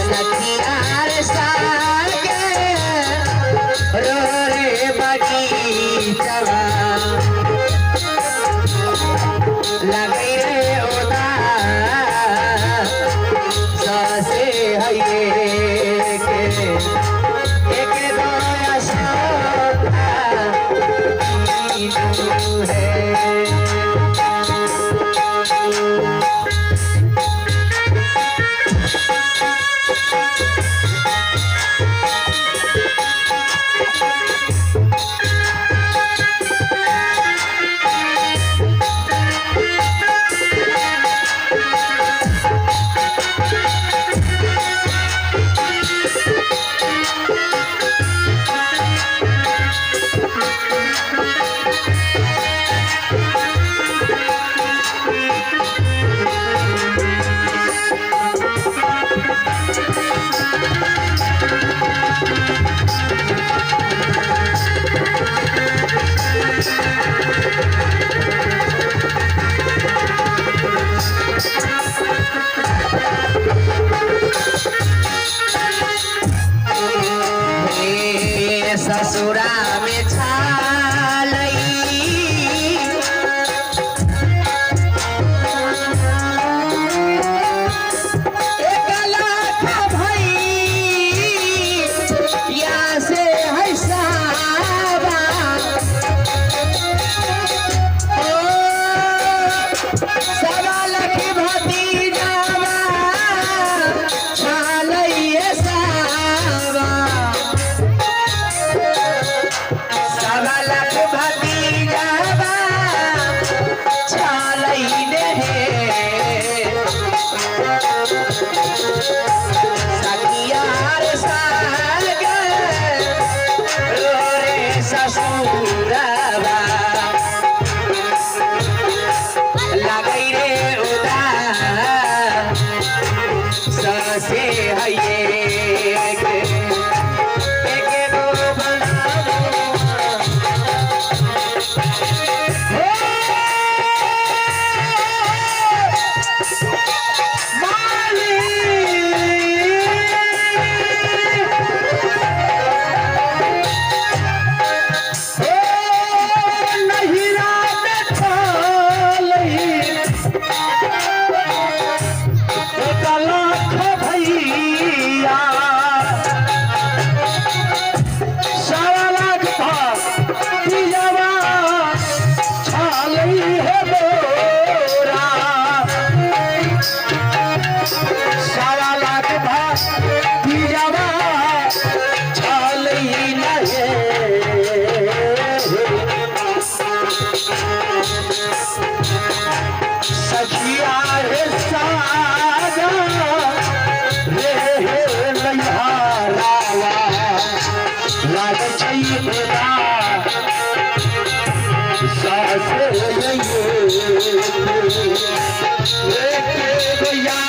सखियार सागे रो रे बगीचवा लगे रे उदास सासे हइये के एक दो अशोका नीनू है ससुरा में छालई एक लाख भैया से है सावा ओ सवा लाख भतीजावा छालई सावा भतीजावा छालईने सखियार सागे रो रे ससुरवा लगई रे उदास सासे हइये के एक दो सखियार सागा रे नैहरावा लाग छै खुदा सासे ये के गया